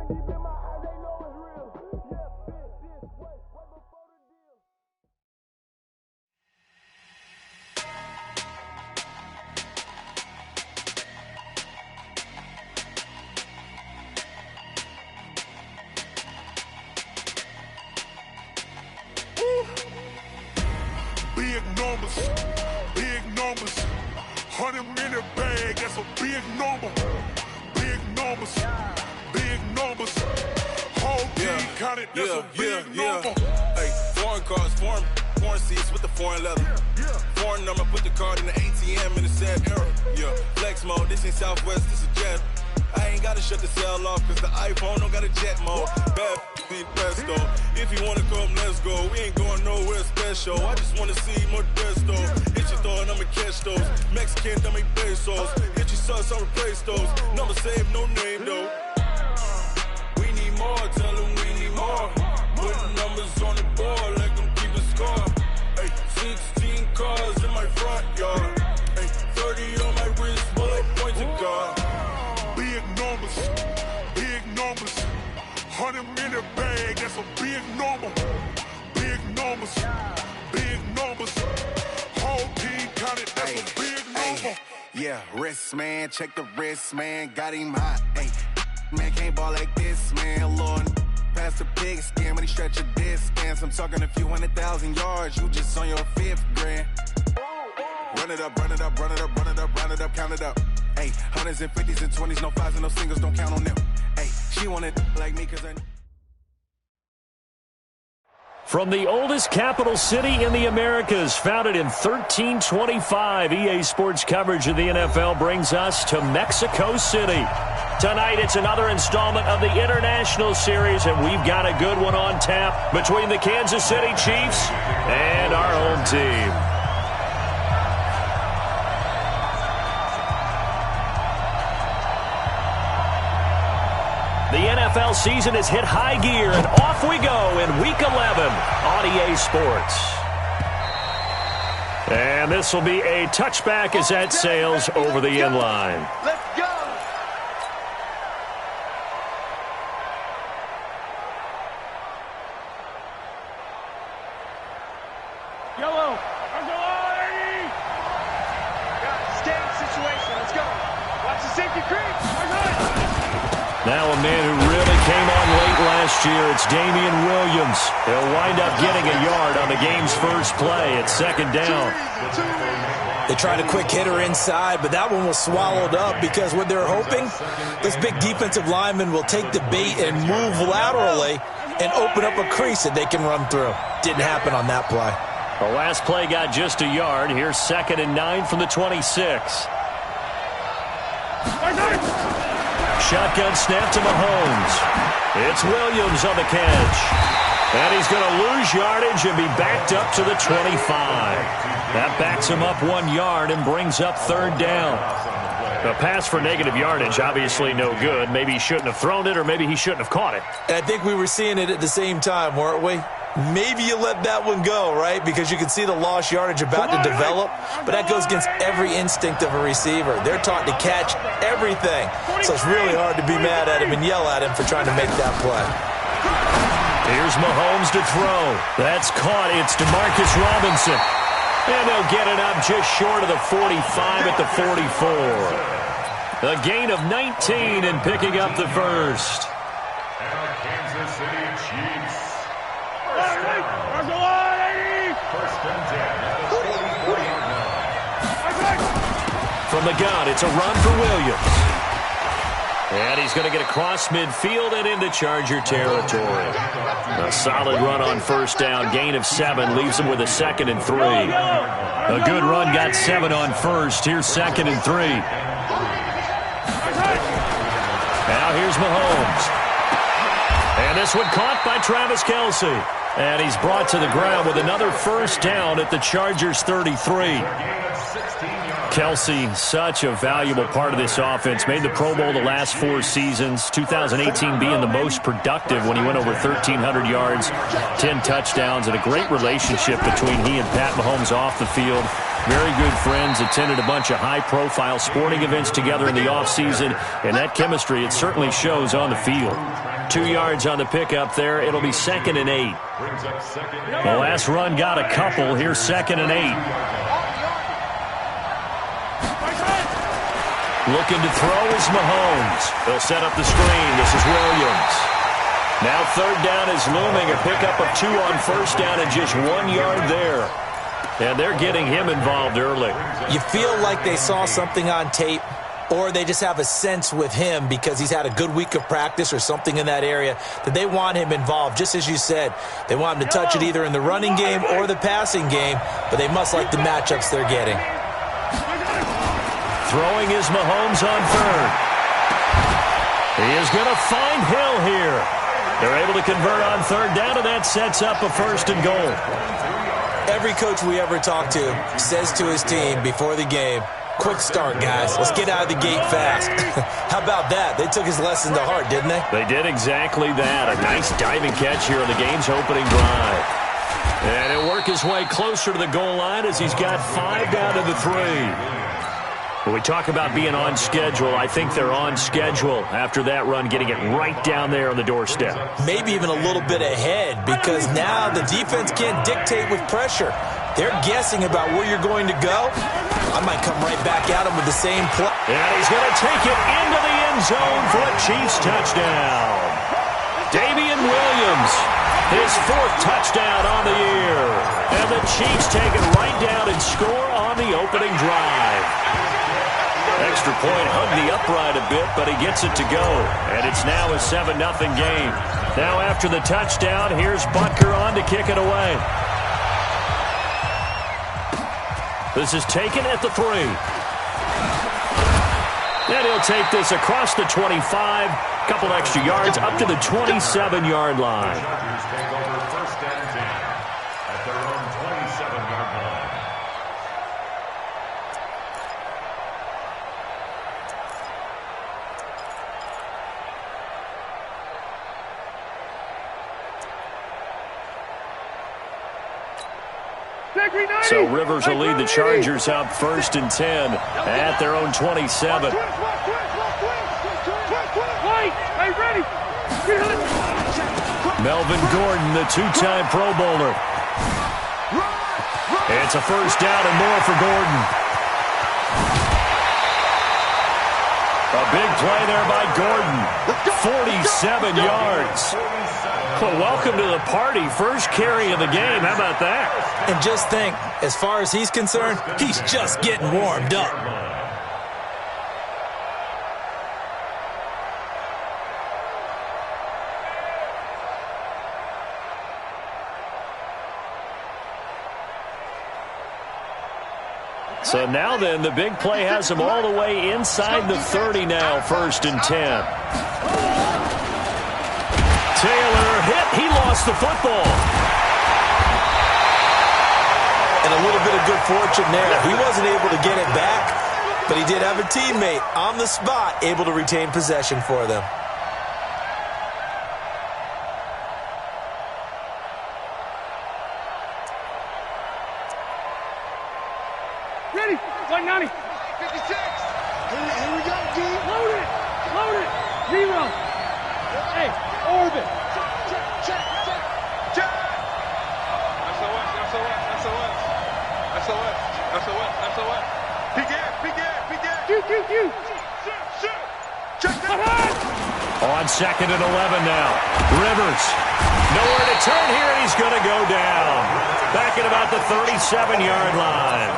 Big numbers, 100-minute bag, that's a big number. Big numbers, whole team counted, that's a big number. Hey, foreign cars, foreign seats with the foreign leather. Foreign number, put the card in the ATM in the sad era. Yeah, flex mode, this ain't Southwest, this is jet. I ain't gotta shut the cell off, cause the iPhone don't got a jet mode. Bad be presto. If you wanna come, let's go. We ain't going nowhere special. I just wanna see Modesto. Hit your thought, I'ma catch those. Mexican, dummy pesos. Hit your sus, I'll replace those. Number saved, no name though. We need more, tell them we need more. Putting numbers on the board, like them keep a score. Hey, 16 cars in my front yard. Hey, 30 on my wrist, bullet point to God. Big numbers, 100-minute bag, that's a big number. Big numbers, whole team counted, that's a big number. Yeah, wrist man, check the wrist man, got him hot. Ay, man can't ball like this, man. Lord, past the pig skin when he stretch a distance. I'm talking a few 100,000 yards, you just on your 5th grand. Run it up, count it up. Hey, 100s and 50s and 20s, no 5s and no singles, don't count on them. Hey, she wanted like me cause I... From the oldest capital city in the Americas, founded in 1325, EA Sports coverage of the NFL brings us to Mexico City. Tonight, it's another installment of the International Series, and we've got a good one on tap between the Kansas City Chiefs and our home team. The NFL season has hit high gear, and off we go in Week 11 on EA Sports. And this will be a touchback as that sails over the end line. Let's go! Yellow! Stand situation, let's go! Watch the safety creep! Now a man who really came on late last year, it's Damian Williams. He'll wind up getting a yard on the game's first play. It's 2nd down. They tried a quick hitter inside, but that one was swallowed up because what they're hoping, this big defensive lineman will take the bait and move laterally and open up a crease that they can run through. Didn't happen on that play. The last play got just a yard. Here's 2nd and 9 from the 26. Shotgun snap to Mahomes. It's Williams on the catch. And he's going to lose yardage and be backed up to the 25. That backs him up 1 yard and brings up 3rd down. A pass for negative yardage, obviously no good. Maybe he shouldn't have thrown it, or maybe he shouldn't have caught it. And I think we were seeing it at the same time, weren't we? Maybe you let that one go, right? Because you can see the lost yardage about to develop. But that goes against every instinct of a receiver. They're taught to catch everything. So it's really hard to be mad at him and yell at him for trying to make that play. Here's Mahomes to throw. That's caught. It's DeMarcus Robinson. And they'll get it up just short of the 45 at the 44. A gain of 19 and picking up the first. Kansas City Chiefs. From the gun, it's a run for Williams. And he's going to get across midfield and into Charger territory. A solid run on 1st down. Gain of 7 leaves him with a 2nd and 3. A good run got 7 on 1st. Here's 2nd and 3. Now here's Mahomes. And this one caught by Travis Kelce. And he's brought to the ground with another 1st down at the Chargers 33. Kelce, such a valuable part of this offense. Made the Pro Bowl the last 4 seasons. 2018 being the most productive when he went over 1,300 yards, 10 touchdowns, and a great relationship between he and Pat Mahomes off the field. Very good friends, attended a bunch of high-profile sporting events together in the offseason, and that chemistry, it certainly shows on the field. 2 yards on the pickup there. It'll be 2nd and 8. The last run got a couple. Here's 2nd and 8. Looking to throw is Mahomes. They'll set up the screen. This is Williams. Now 3rd down is looming. A pickup of 2 on 1st down and just 1 yard there. And they're getting him involved early. You feel like they saw something on tape, or they just have a sense with him because he's had a good week of practice or something in that area that they want him involved. Just as you said, they want him to touch it either in the running game or the passing game, but they must like the matchups they're getting. Throwing is Mahomes on 3rd. He is going to find Hill here. They're able to convert on 3rd down, and that sets up a 1st and goal. Every coach we ever talk to says to his team before the game, quick start, guys. Let's get out of the gate fast. How about that? They took his lesson to heart, didn't they? They did exactly that. A nice diving catch here on the game's opening drive. And he'll work his way closer to the goal line as he's got 5 down to the 3. When we talk about being on schedule, I think they're on schedule after that run, getting it right down there on the doorstep. Maybe even a little bit ahead, because now the defense can't dictate with pressure. They're guessing about where you're going to go. I might come right back at him with the same play. And he's going to take it into the end zone for a Chiefs touchdown. Damian Williams, his 4th touchdown on the year. And the Chiefs take it right down and score on the opening drive. Extra point hung the upright a bit, but he gets it to go. And it's now a 7-0 game. Now after the touchdown, here's Butker on to kick it away. This is taken at the 3. And he'll take this across the 25. Couple extra yards up to the 27-yard line. So Rivers will lead the Chargers up 1st and 10 at their own 27. Melvin Gordon, the 2-time Pro Bowler. It's a 1st down and more for Gordon. A big play there by Gordon. 47 yards. Well, welcome to the party. First carry of the game. How about that? And just think, as far as he's concerned, he's just getting warmed up. So now then, the big play has him all the way inside the 30 now, 1st and 10. Taylor hit. He lost the football. And a little bit of good fortune there. He wasn't able to get it back, but he did have a teammate on the spot able to retain possession for them. Ready? 190. 56. Here we go, D. Load it. Load it. 0. Hey, orbit. Check. SOS. Q. Check that. On 2nd and 11 now. Rivers. Nowhere to turn here, and he's going to go down. Back at about the 37-yard line.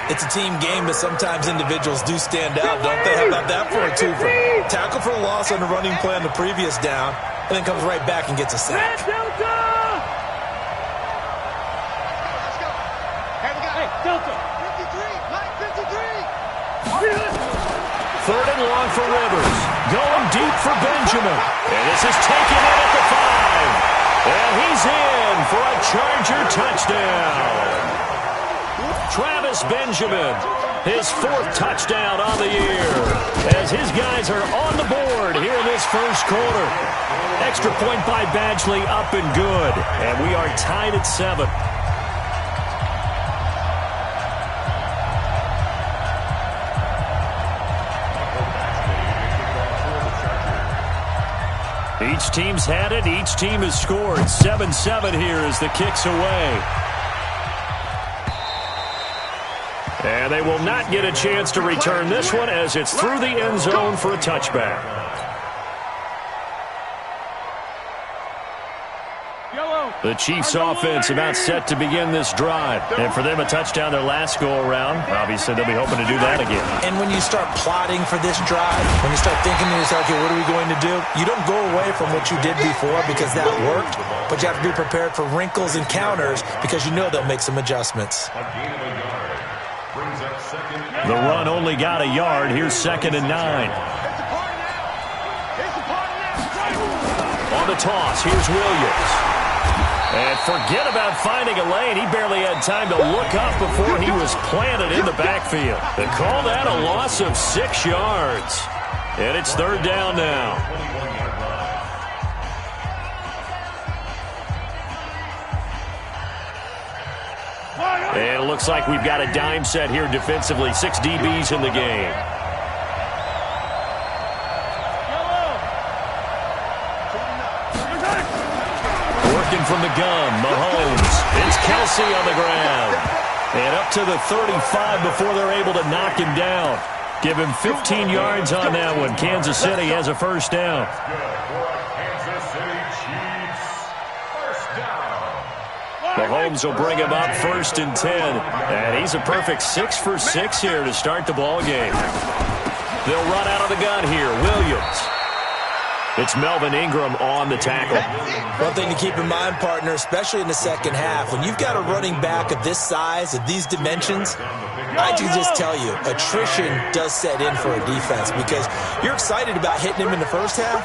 It's a team game, but sometimes individuals do stand out, don't they? How about that for a twofer? Tackle for a loss on the running play on the previous down, and then comes right back and gets a sack. Delta. 3rd and long for Rivers. Going deep for Benjamin. And this is taken in at the 5. And he's in for a Charger touchdown. Travis Benjamin, his 4th touchdown on the year, as his guys are on the board here in this first quarter. Extra point by Badgley, up and good. And we are tied at 7. Each team's had it. Each team has scored. 7-7 here as the kick's away. And they will not get a chance to return this one as it's through the end zone for a touchback. The Chiefs offense about set to begin this drive. And for them, a touchdown their last go-around. Obviously, they'll be hoping to do that again. And when you start plotting for this drive, when you start thinking to yourself, okay, what are we going to do? You don't go away from what you did before because that worked, but you have to be prepared for wrinkles and counters because you know they'll make some adjustments. The run only got a yard. Here's 2nd and 9. On the toss, here's Williams. And forget about finding a lane. He barely had time to look up before he was planted in the backfield. They call that a loss of 6 yards. And it's 3rd down now. And it looks like we've got a dime set here defensively. 6 DBs in the game. Working from the gun, Mahomes. It's Kelsey on the ground. And up to the 35 before they're able to knock him down. Give him 15 yards on that one. Kansas City has a 1st down. Mahomes will bring him up 1st and 10. And he's a perfect 6 for 6 here to start the ball game. They'll run out of the gun here. Williams. It's Melvin Ingram on the tackle. One thing to keep in mind, partner, especially in the second half, when you've got a running back of this size, of these dimensions, I can just tell you, attrition does set in for a defense because you're excited about hitting him in the first half.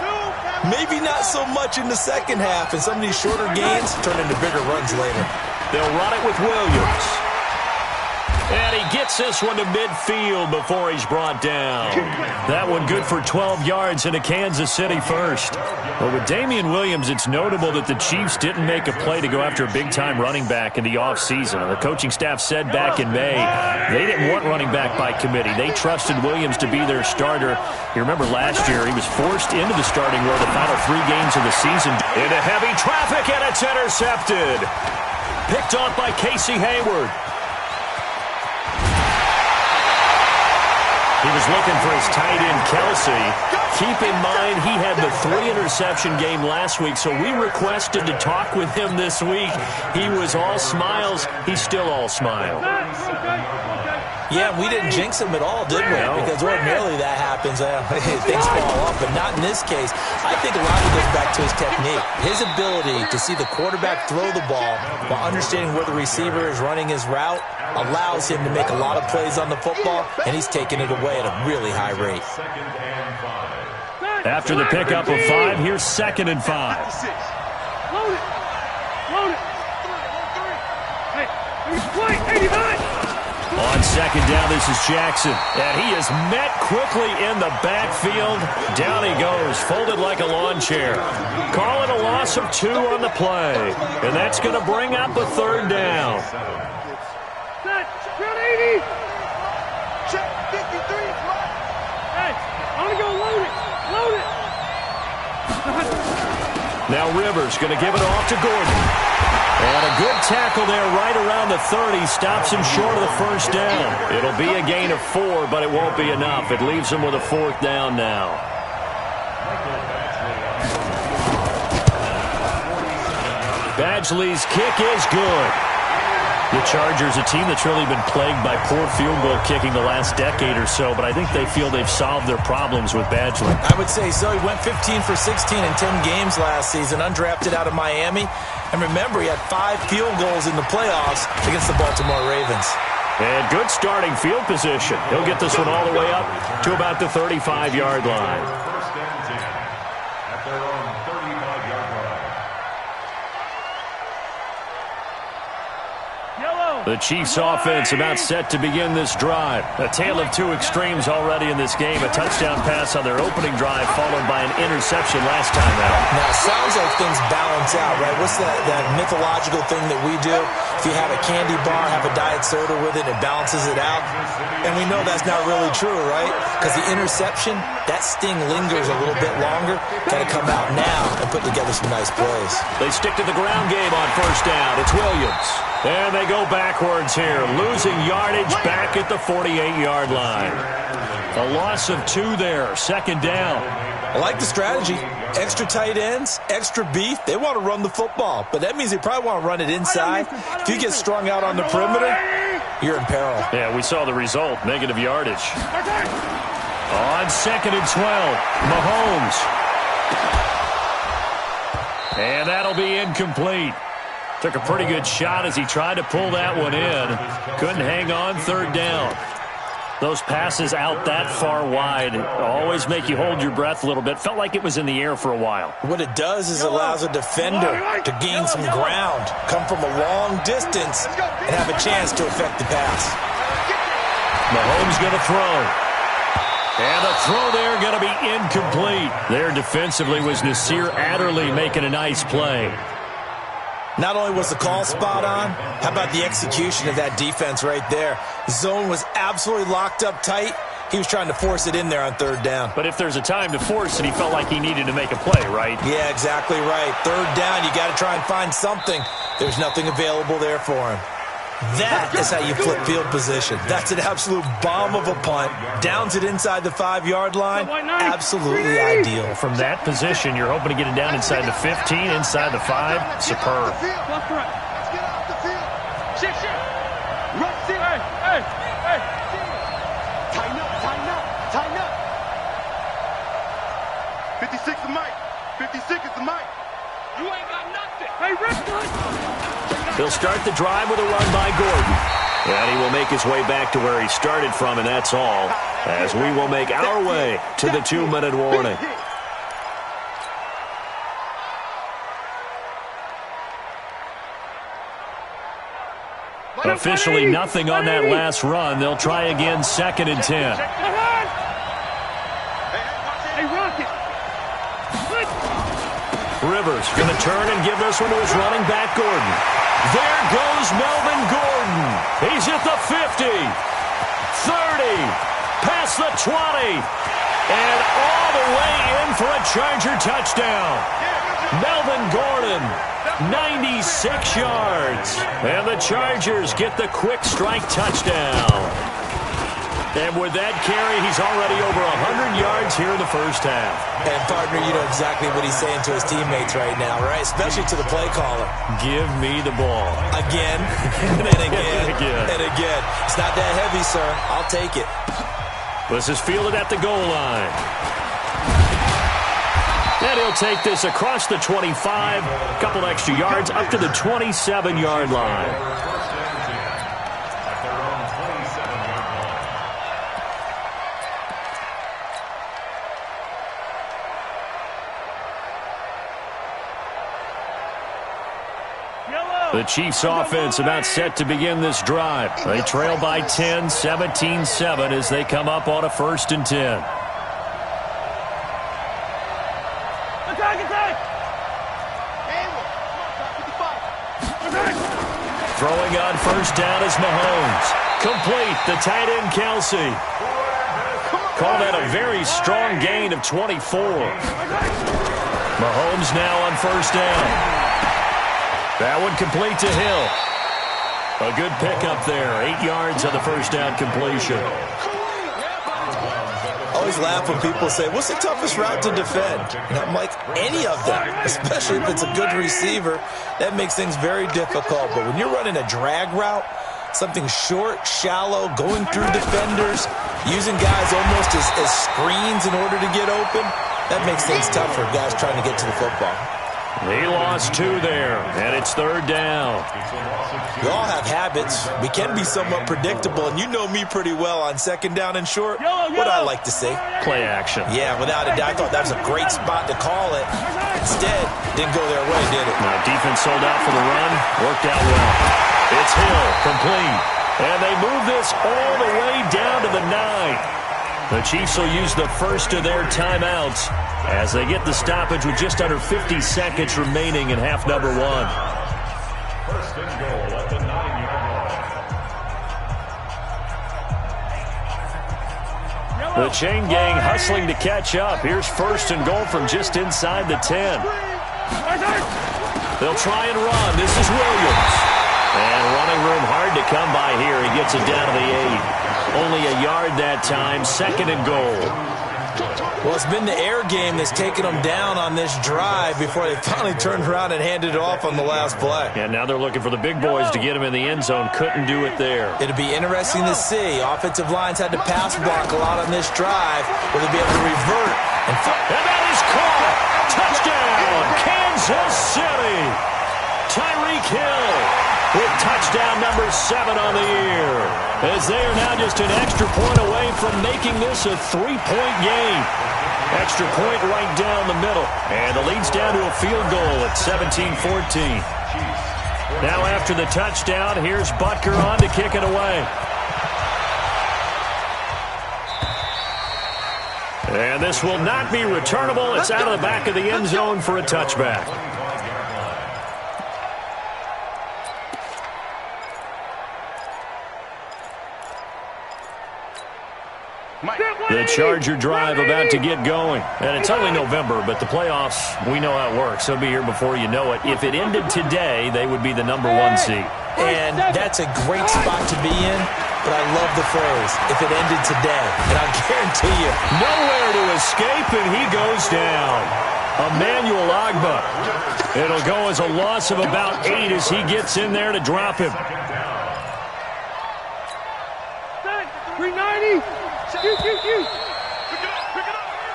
Maybe not so much in the second half, and some of these shorter gains turn into bigger runs later. They'll run it with Williams. And he gets this one to midfield before he's brought down. That one good for 12 yards and a Kansas City 1st. But with Damian Williams, it's notable that the Chiefs didn't make a play to go after a big-time running back in the offseason. The coaching staff said back in May they didn't want running back by committee. They trusted Williams to be their starter. You remember last year he was forced into the starting role the final 3 games of the season. Into heavy traffic, and it's intercepted. Picked off by Casey Hayward. He was looking for his tight end, Kelsey. Keep in mind, he had the 3-interception game last week, so we requested to talk with him this week. He was all smiles. He's still all smile. Yeah, we didn't jinx him at all, did we? No. Because ordinarily that happens. Things fall off, but not in this case. I think a lot of it goes back to his technique. His ability to see the quarterback throw the ball while understanding where the receiver is running his route allows him to make a lot of plays on the football, and he's taking it away at a really high rate. After the pickup of 5, here's 2nd and 5. Load it. Load it. Hey, 89. On 2nd down, this is Jackson. And he is met quickly in the backfield. Down he goes, folded like a lawn chair. Call it a loss of 2 on the play. And that's going to bring up a 3rd down. Set. Round 80. Check 53. Hey, I'm going to go load it. Load it. Now Rivers going to give it off to Gordon. And a good tackle there right around the 30. Stops him short of the 1st down. It'll be a gain of 4, but it won't be enough. It leaves him with a 4th down now. Badgley's kick is good. The Chargers, a team that's really been plagued by poor field goal kicking the last decade or so, but I think they feel they've solved their problems with Badgley. I would say so. He went 15 for 16 in 10 games last season, undrafted out of Miami. And remember, he had 5 field goals in the playoffs against the Baltimore Ravens. And good starting field position. He'll get this one all the way up to about the 35-yard line. The Chiefs offense about set to begin this drive. A tale of 2 extremes already in this game. A touchdown pass on their opening drive followed by an interception last time out. Now, it sounds like things balance out, right? What's that mythological thing that we do? If you have a candy bar, have a diet soda with it, it balances it out. And we know that's not really true, right? Because the interception, that sting lingers a little bit longer. Got to come out now put together some nice plays. They stick to the ground game on first down. It's Williams. And they go backwards here, losing yardage back at the 48-yard line. A loss of 2 there, second down. I like the strategy. Extra tight ends, extra beef. They want to run the football, but that means they probably want to run it inside. If you get strung out on the perimeter, you're in peril. Yeah, we saw the result, negative yardage. On second and 12, Mahomes. And that'll be incomplete. Took a pretty good shot as he tried to pull that one in. Couldn't hang on third down. Those passes out that far wide always make you hold your breath a little bit. Felt like it was in the air for a while. What it does is it allows a defender to gain some ground, come from a long distance, and have a chance to affect the pass. Mahomes going to throw. And the throw there going to be incomplete. There defensively was Nasir Adderley making a nice play. Not only was the call spot on, how about the execution of that defense right there? Zone was absolutely locked up tight. He was trying to force it in there on third down. But if there's a time to force it, he felt like he needed to make a play, right? Yeah, exactly right. Third down, you got to try and find something. There's nothing available there for him. That is how you flip field position. That's an absolute bomb of a punt. Downs it inside the 5-yard line. Absolutely ideal. From that position, you're hoping to get it down inside the 15, inside the 5. Superb. Let's get off the field. Shit. Run, sit. Hey. Tighten up. 56 is Mike. 56 is the Mike. You ain't got nothing. Hey, Rick. He'll start the drive with a run by Gordon. And he will make his way back to where he started from, and that's all, as we will make our way to the 2-minute warning. Officially nothing on that last run. They'll try again, second and 10. Hey, Rocket. Rivers going to turn and give this one to his running back, Gordon. There goes Melvin Gordon. He's at the 50, 30, past the 20, and all the way in for a Charger touchdown. Melvin Gordon, 96 yards. And the Chargers get the quick strike touchdown. And with that carry, he's already over 100 yards here in the first half. And, partner, you know exactly what he's saying to his teammates right now, right? Especially to the play caller. Give me the ball. Again, and again, and again. It's not that heavy, sir. I'll take it. This is fielded at the goal line. And he'll take this across the 25, a couple extra yards, up to the 27-yard line. The Chiefs offense about set to begin this drive. They trail by 10, 17-7 as they come up on a 1st and 10. Throwing on first down is Mahomes. Complete, the tight end Kelsey. Call that a very strong gain of 24. Mahomes now on first down. That one complete to Hill. A good pickup there. 8 yards on the first down completion. I always laugh when people say, what's the toughest route to defend? And I'm like, any of them, especially if it's a good receiver. That makes things very difficult. But when you're running a drag route, something short, shallow, going through defenders, using guys almost as screens in order to get open, that makes things tough for guys trying to get to the football. He lost 2 there, and it's third down. We all have habits. We can be somewhat predictable, and you know me pretty well on second down and short. What I like to say? Play action. Yeah, without a doubt. I thought that was a great spot to call it. Instead, didn't go their way, did it? Now, defense sold out for the run. Worked out well. It's Hill, complete. And they move this all the way down to the 9. The Chiefs will use the first of their timeouts as they get the stoppage with just under 50 seconds remaining in half number 1. First and goal at the 9-yard line. The chain gang hustling to catch up. Here's first and goal from just inside the 10. They'll try and run. This is Williams. And running room hard to come by here. He gets it down to the 8. Only a yard that time. 2nd and goal. Well, it's been the air game that's taken them down on this drive before they finally turned around and handed it off on the last play. And now they're looking for the big boys to get him in the end zone. Couldn't do it there. It'll be interesting to see. Offensive lines had to pass block a lot on this drive. Will they be able to revert? And that is caught. Touchdown, Kansas City. Tyreek Hill with touchdown number 7 on the year. As they are now just an extra point away from making this a 3-point game. Extra point right down the middle. And the lead's down to a field goal at 17-14. Now after the touchdown, here's Butker on to kick it away. And this will not be returnable. It's out of the back of the end zone for a touchback. The Charger drive about to get going. And it's only November, but the playoffs, we know how it works. They'll be here before you know it. If it ended today, they would be the number 1 seed. And that's a great spot to be in, but I love the phrase, if it ended today. And I guarantee you, nowhere to escape, and he goes down. Emmanuel Ogbah. It'll go as a loss of about 8 as he gets in there to drop him. 390.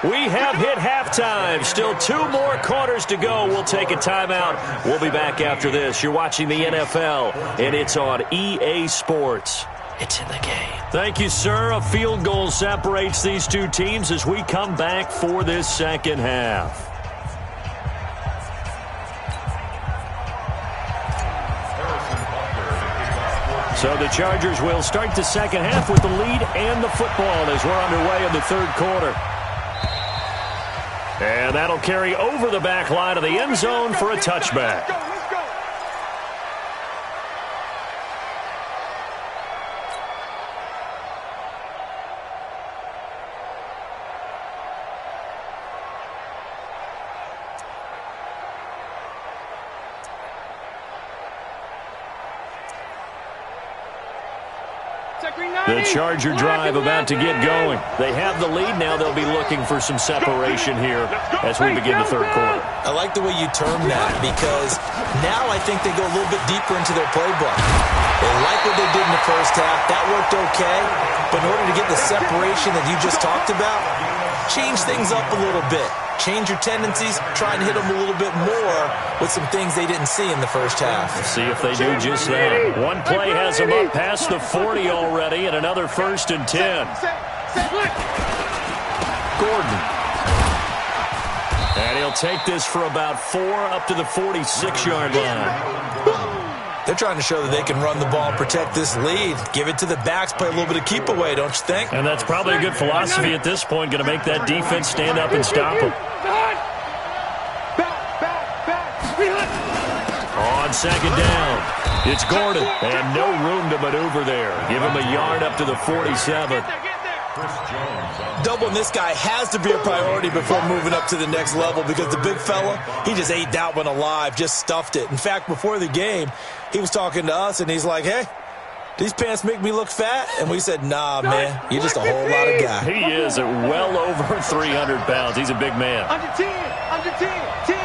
We have hit halftime. Still 2 more quarters to go. We'll take a timeout. We'll be back after this. You're watching the NFL, and it's on EA Sports. It's in the game. Thank you, sir. A field goal separates these two teams as we come back for this second half. So the Chargers will start the second half with the lead and the football as we're underway in the third quarter. And that'll carry over the back line of the end zone for a touchback. The Charger drive about to get going. They have the lead now. They'll be looking for some separation here as we begin the third quarter. I like the way you term that because now I think they go a little bit deeper into their playbook. They like what they did in the first half. That worked okay. But in order to get the separation that you just talked about, change things up a little bit. Change your tendencies, try and hit them a little bit more with some things they didn't see in the first half. See if they do just that. One play has them up past the 40 already, and another 1st and 10. Gordon. And he'll take this for about 4 up to the 46-yard line. They're trying to show that they can run the ball, protect this lead, give it to the backs, play a little bit of keep away, don't you think? And that's probably a good philosophy at this point, going to make that defense stand up and stop them. On second down, it's Gordon, and no room to maneuver there. Give him a yard up to the 47. Doubling this guy has to be a priority before moving up to the next level because the big fella, he just ate that one alive, just stuffed it. In fact, before the game, he was talking to us, and he's like, hey, these pants make me look fat? And we said, nah, man, you're just a whole lot of guy. He is at well over 300 pounds. He's a big man. Under 10, under 10, 10.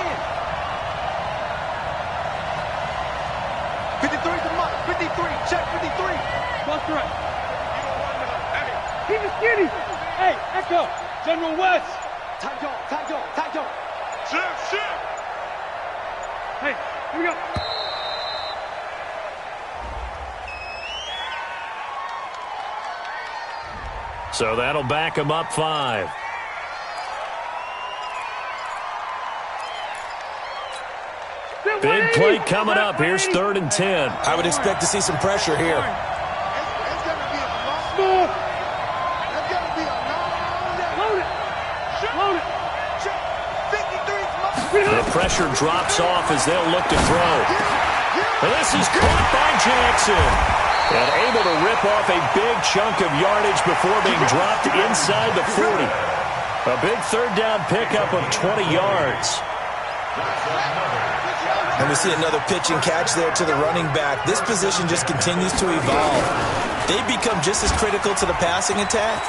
53's the mark, 53, check 53. That's right. Keep it skinny. Hey, Echo, General West. Tight jaw, tight jaw, tight jaw. Shift. Hey, here we go. So that'll back him up 5. Big play coming up. Here's 3rd and 10. I would expect to see some pressure here. The pressure drops off as they'll look to throw. And this is caught by Jackson. And able to rip off a big chunk of yardage before being dropped inside the 40. A big 3rd down pickup of 20 yards. And we see another pitch and catch there to the running back. This position just continues to evolve. They become just as critical to the passing attack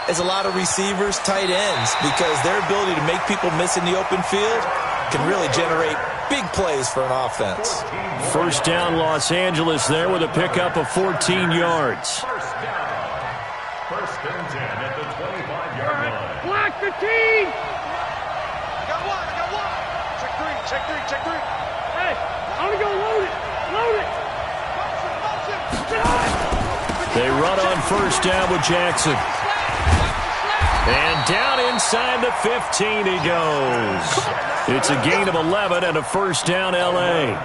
as a lot of receivers, tight ends, because their ability to make people miss in the open field can really generate big plays for an offense. First down, Los Angeles there with a pickup of 14 yards. First and 10 at the 25-yard line. Block the team! I got one. Check three. Hey, I'm gonna go load it. They run on first down with Jackson. And down inside the 15 he goes. It's a gain of 11 and a first down, L.A.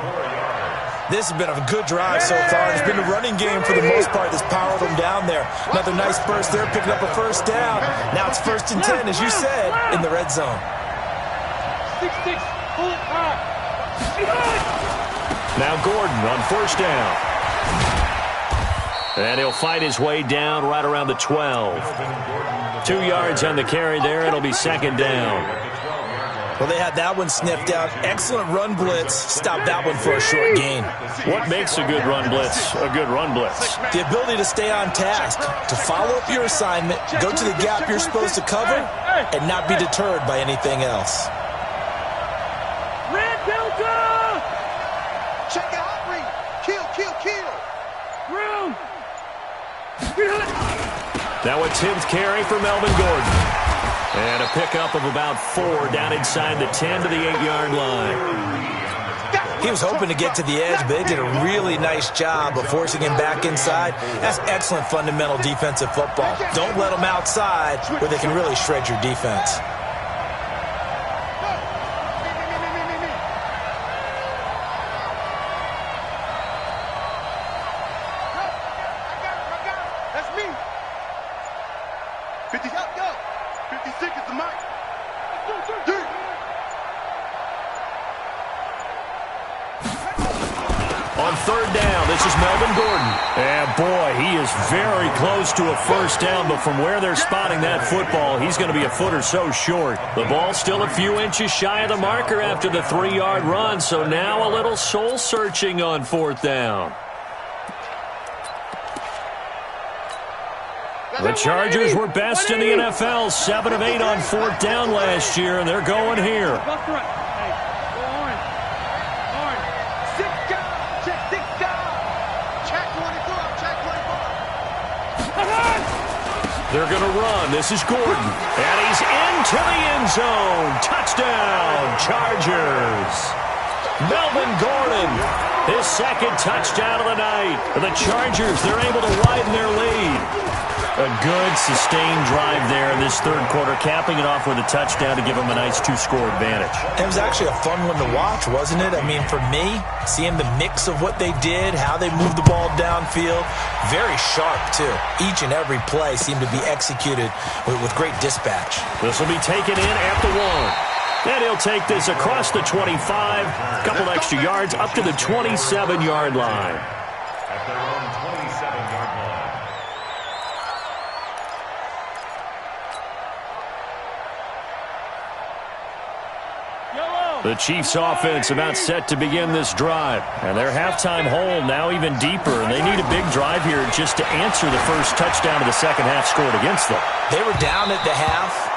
This has been a good drive so far. It's been a running game for the most part that's powered them down there. Another nice burst there, picking up a first down. Now it's first and 10, as you said, in the red zone. 6-6, pull it hard. Now Gordon on first down. And he'll fight his way down right around the 12. 2 yards on the carry there. It'll be second down. Well, they had that one sniffed out. Excellent run blitz. Stopped that one for a short gain. What makes a good run blitz a good run blitz? The ability to stay on task, to follow up your assignment, go to the gap you're supposed to cover, and not be deterred by anything else. Red Delta! Check it out, Reed. Kill. Room. Now a 10th carry for Melvin Gordon. And a pickup of about 4 down inside the 10 to the 8-yard line. He was hoping to get to the edge, but they did a really nice job of forcing him back inside. That's excellent fundamental defensive football. Don't let them outside where they can really shred your defense. On third down, this is Melvin Gordon. And boy, he is very close to a first down, but from where they're spotting that football, he's going to be a foot or so short. The ball's still a few inches shy of the marker after the 3-yard run, so now a little soul-searching on fourth down. The Chargers were best in the NFL, 7 of 8 on fourth down last year, and they're going here. They're going to run. This is Gordon. And he's into the end zone. Touchdown, Chargers. Melvin Gordon, his second touchdown of the night. The Chargers, they're able to widen their lead. A good, sustained drive there in this third quarter, capping it off with a touchdown to give them a nice 2-score advantage. It was actually a fun one to watch, wasn't it? I mean, for me, seeing the mix of what they did, how they moved the ball downfield, very sharp, too. Each and every play seemed to be executed with great dispatch. This will be taken in at the 1. And he'll take this across the 25, a couple extra yards up to the 27-yard line. At their own 27-yard line. The Chiefs' offense about set to begin this drive. And their halftime hole now even deeper. And they need a big drive here just to answer the first touchdown of the second half scored against them. They were down at the half.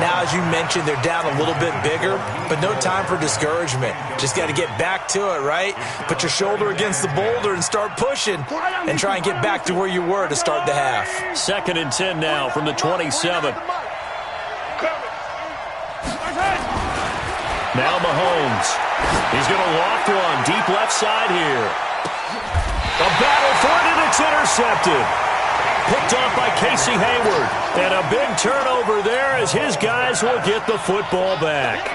Now, as you mentioned, they're down a little bit bigger, but no time for discouragement. Just got to get back to it, right? Put your shoulder against the boulder and start pushing and try and get back to where you were to start the half. 2nd and 10 now from the 27. Now Mahomes. He's going to loft one deep left side here. A battle for it, and it's intercepted. Picked off by Casey Hayward. And a big turnover there as his guys will get the football back.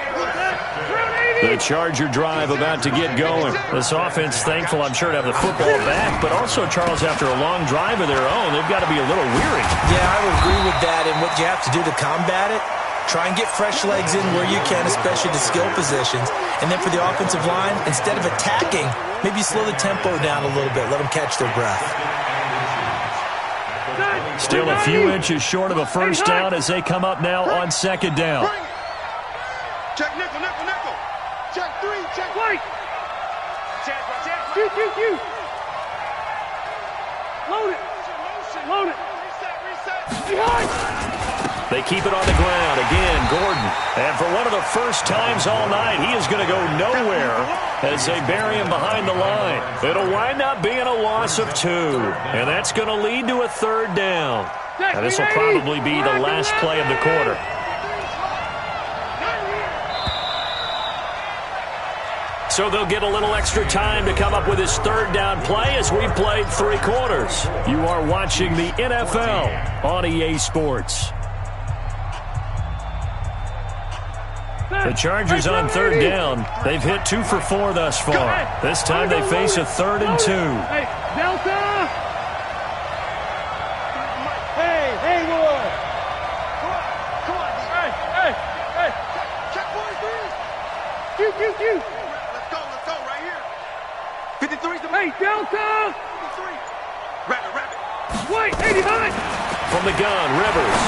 The Charger drive about to get going. This offense thankful, I'm sure, to have the football back. But also, Charles, after a long drive of their own, they've got to be a little weary. Yeah, I would agree with that. And what you have to do to combat it, try and get fresh legs in where you can, especially the skill positions. And then for the offensive line, instead of attacking, maybe slow the tempo down a little bit. Let them catch their breath. Still a few inches short of a first down as they come up now on second down. Check nickel. Check Check. White. Q. Load it. Reset. Behind. They keep it on the ground. Again, Gordon. And for one of the first times all night, he is going to go nowhere as they bury him behind the line. It'll wind up being a loss of 2. And that's going to lead to a 3rd down. And this will probably be the last play of the quarter. So they'll get a little extra time to come up with his 3rd down play as we've played 3 quarters. You are watching the NFL on EA Sports. The Chargers on 3rd down. They've hit 2 for 4 thus far. This time they face a 3rd and 2. Hey, Delta! Hey, boy! Come on. Hey! Check boys, Q. Let's go, right here. 53's the hey, Delta! 53. Rabbit. White, 80 high! From the gun, Rivers.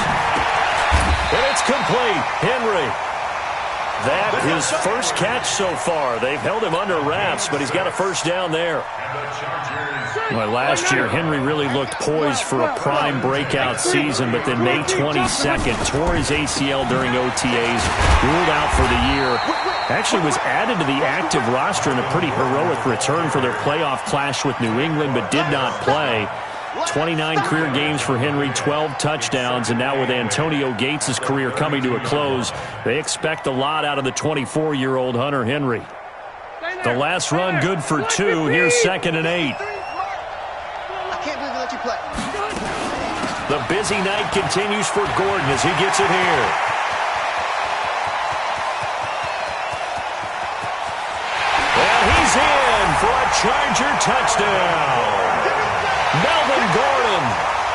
And it's complete. Henry. That his first catch so far. They've held him under wraps, but he's got a 1st down there. Well, last year, Henry really looked poised for a prime breakout season, but then May 22nd, tore his ACL during OTAs, ruled out for the year. Actually was added to the active roster in a pretty heroic return for their playoff clash with New England, but did not play. 29 career games for Henry, 12 touchdowns, and now with Antonio Gates' career coming to a close, they expect a lot out of the 24-year-old Hunter Henry. The last run good for 2. Here's 2nd and 8. I can't believe they let you play. The busy night continues for Gordon as he gets it here. And he's in for a Charger touchdown. Melvin Gordon,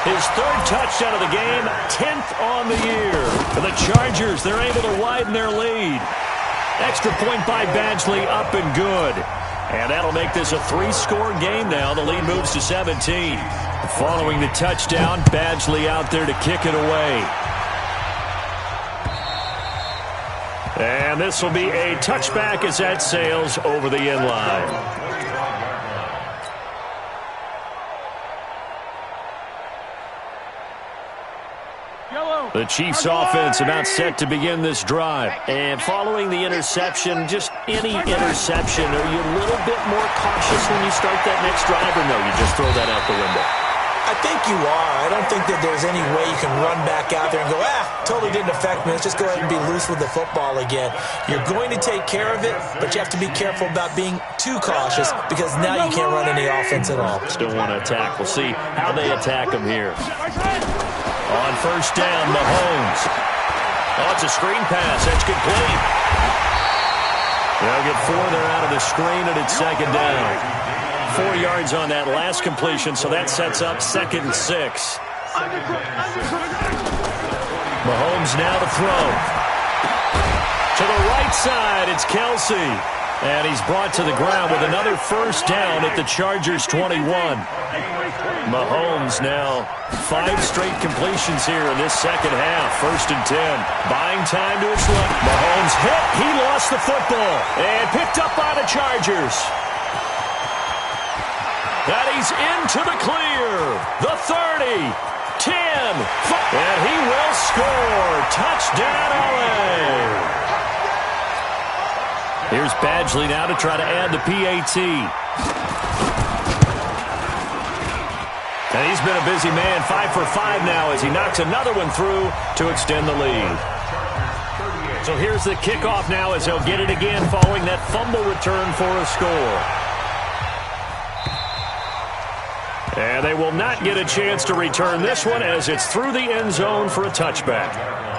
his 3rd touchdown of the game, 10th on the year. For the Chargers, they're able to widen their lead. Extra point by Badgley, up and good. And that'll make this a 3-score game now. The lead moves to 17. Following the touchdown, Badgley out there to kick it away. And this will be a touchback as that sails over the end line. The Chiefs offense about set to begin this drive. And following the interception, just any interception, are you a little bit more cautious when you start that next drive, or no, you just throw that out the window? I think you are. I don't think that there's any way you can run back out there and go, totally didn't affect me. Let's just go ahead and be loose with the football again. You're going to take care of it, but you have to be careful about being too cautious because now you can't run any offense at all. Still want to attack. We'll see how they attack them here. On 1st down, Mahomes. Oh, it's a screen pass. That's complete. They'll get 4 there out of the screen, and it's 2nd down. 4 yards on that last completion, so that sets up 2nd and 6. Mahomes now to throw. To the right side, it's Kelsey. And he's brought to the ground with another 1st down at the Chargers' 21. Mahomes now 5 straight completions here in this 2nd half. 1st and 10. Buying time to his left. Mahomes hit. He lost the football. And picked up by the Chargers. And he's into the clear. The 30. 10. And he will score. Touchdown, LA. Here's Badgley now to try to add the PAT. And he's been a busy man, 5 for 5 now as he knocks another one through to extend the lead. So here's the kickoff now as he'll get it again following that fumble return for a score. And they will not get a chance to return this one as it's through the end zone for a touchback.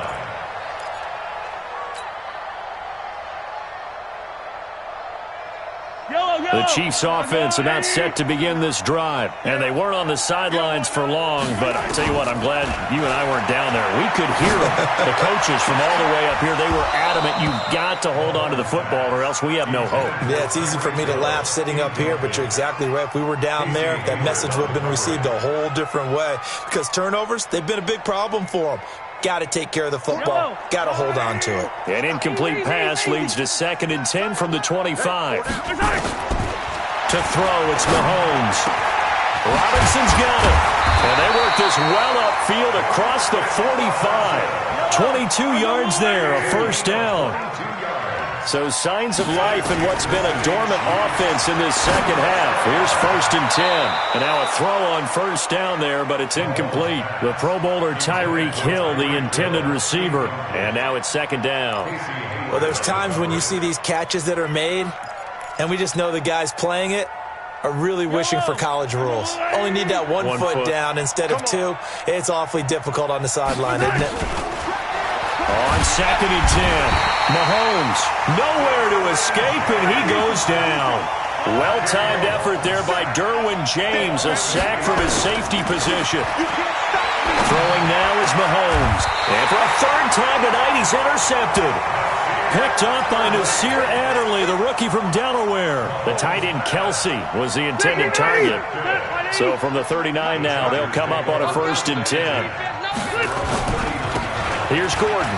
The Chiefs offense about set to begin this drive. And they weren't on the sidelines for long, but I tell you what, I'm glad you and I weren't down there. We could hear them. The coaches from all the way up here, they were adamant, you've got to hold on to the football or else we have no hope. Yeah, it's easy for me to laugh sitting up here, but you're exactly right. If we were down there, that message would have been received a whole different way. Because turnovers, they've been a big problem for them. Got to take care of the football. Got to hold on to it. An incomplete pass leads to 2nd and 10 from the 25. To throw, it's Mahomes. Robinson's got it. And they work this well upfield across the 45. 22 yards there, a first down. So signs of life in what's been a dormant offense in this second half. Here's 1st and 10. And now a throw on first down there, but it's incomplete. The Pro Bowler Tyreek Hill, the intended receiver. And now it's 2nd down. Well, there's times when you see these catches that are made, and we just know the guys playing it are really wishing for college rules. Only need that one foot down instead of 2. It's awfully difficult on the sideline, isn't it? On 2nd and 10. Mahomes, nowhere to escape, and he goes down. Well-timed effort there by Derwin James, a sack from his safety position. Throwing now is Mahomes. And for a 3rd time tonight, he's intercepted. Picked up by Nasir Adderley, the rookie from Delaware. The tight end Kelsey was the intended target. So from the 39 now, they'll come up on a 1st and 10. Here's Gordon.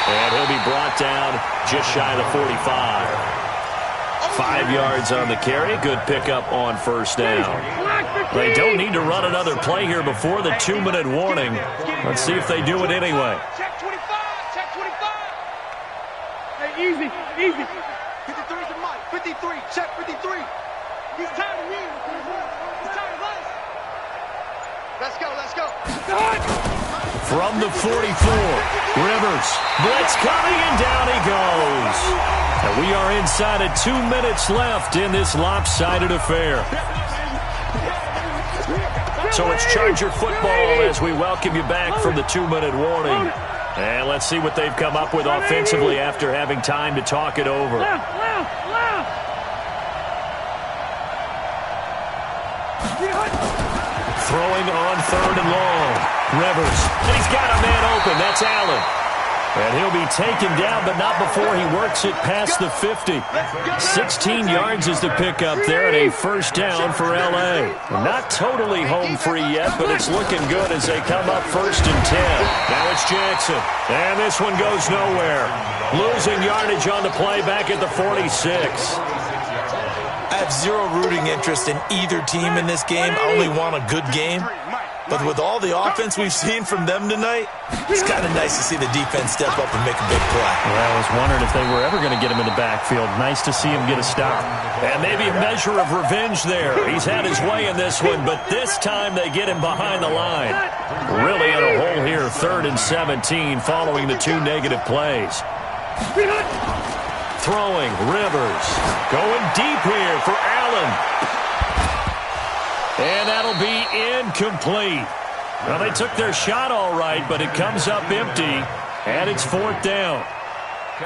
And he'll be brought down just shy of the 45. 5 yards on the carry. Good pickup on 1st down. They don't need to run another play here before the 2-minute warning. Let's see if they do it anyway. Check 25. Check 25. Hey, easy. 53 to Mike. 53. Check 53. He's tired of me. He's tired of us. Let's go. From the 44, Rivers. Blitz coming, and down he goes. And we are inside of 2 minutes left in this lopsided affair. So it's Charger football as we welcome you back from the 2-minute warning. And let's see what they've come up with offensively after having time to talk it over. Throwing on 3rd and long. Rivers. And he's got a man open. That's Allen. And he'll be taken down, but not before he works it past the 50. 16 yards is the pickup there, and a 1st down for L.A. Not totally home free yet, but it's looking good as they come up 1st and 10. Now it's Jackson. And this one goes nowhere. Losing yardage on the play back at the 46. I have zero rooting interest in either team in this game. I only want a good game. But with all the offense we've seen from them tonight, it's kind of nice to see the defense step up and make a big play. Well, I was wondering if they were ever going to get him in the backfield. Nice to see him get a stop. And maybe a measure of revenge there. He's had his way in this one, but this time they get him behind the line. Really in a hole here, 3rd and 17 following the 2 negative plays. Throwing, Rivers. Going deep here for Allen. And that'll be incomplete. Well, they took their shot all right, but it comes up empty, and it's 4th down.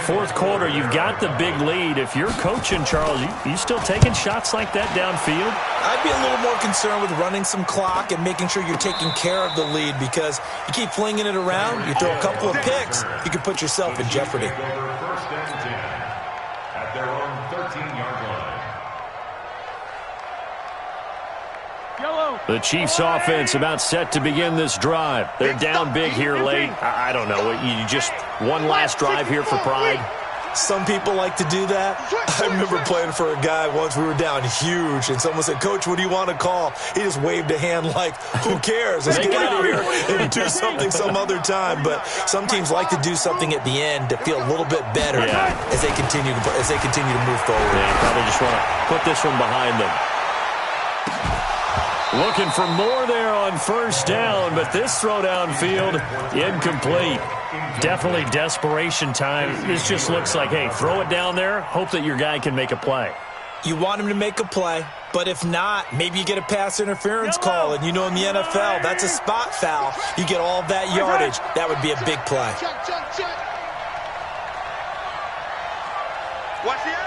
4th quarter, you've got the big lead. If you're coaching, Charles, you still taking shots like that downfield? I'd be a little more concerned with running some clock and making sure you're taking care of the lead, because you keep flinging it around, you throw a couple of picks, you can put yourself in jeopardy. 1st and 10 at their own 13-yard line. The Chiefs offense about set to begin this drive. They're down big here late. I don't know. You just one last drive here for pride. Some people like to do that. I remember playing for a guy once. We were down huge, and someone said, "Coach, what do you want to call?" He just waved a hand like, "Who cares? Let's get out of here and do something some other time." But some teams like to do something at the end to feel a little bit better as they continue to move forward. They probably just want to put this one behind them. Looking for more there on 1st down, but this throw downfield, incomplete. Definitely desperation time. This just looks like, hey, throw it down there, hope that your guy can make a play. You want him to make a play, but if not, maybe you get a pass interference call, and you know in the NFL, that's a spot foul. You get all that yardage. That would be a big play. Check. Watch the eye.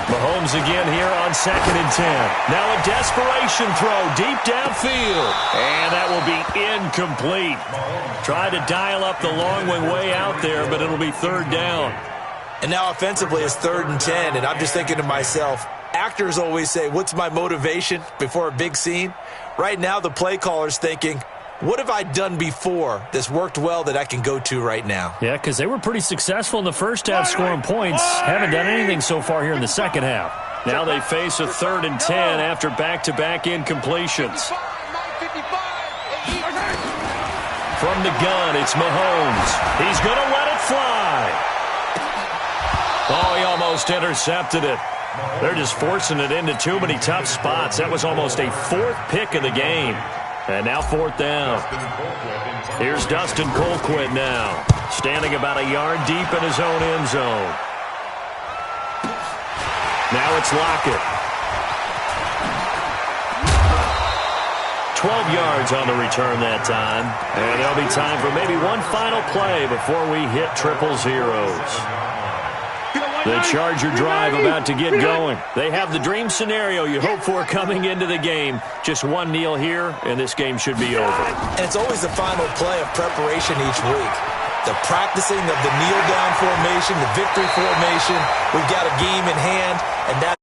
Mahomes again here on 2nd and 10. Now a desperation throw deep downfield. And that will be incomplete. Tried to dial up the long one way out there, but it'll be 3rd down. And now offensively it's 3rd and 10, and I'm just thinking to myself, Actors always say, what's my motivation before a big scene? Right now, the play caller's thinking, what have I done before that's worked well that I can go to right now? Yeah, because they were pretty successful in the first half scoring points. Haven't done anything so far here in the second half. Now they face a 3rd and 10 after back-to-back incompletions. From the gun, it's Mahomes. He's going to let it fly. Oh, he almost intercepted it. They're just forcing it into too many tough spots. That was almost a 4th pick of the game. And now 4th down. Here's Dustin Colquitt now, standing about a yard deep in his own end zone. Now it's Lockett. 12 yards on the return that time. And there'll be time for maybe one final play before we hit triple zeros. The Charger drive about to get going. They have the dream scenario you hope for coming into the game. Just one kneel here, and this game should be over. And it's always the final play of preparation each week. The practicing of the kneel-down formation, the victory formation. We've got a game in hand, and that's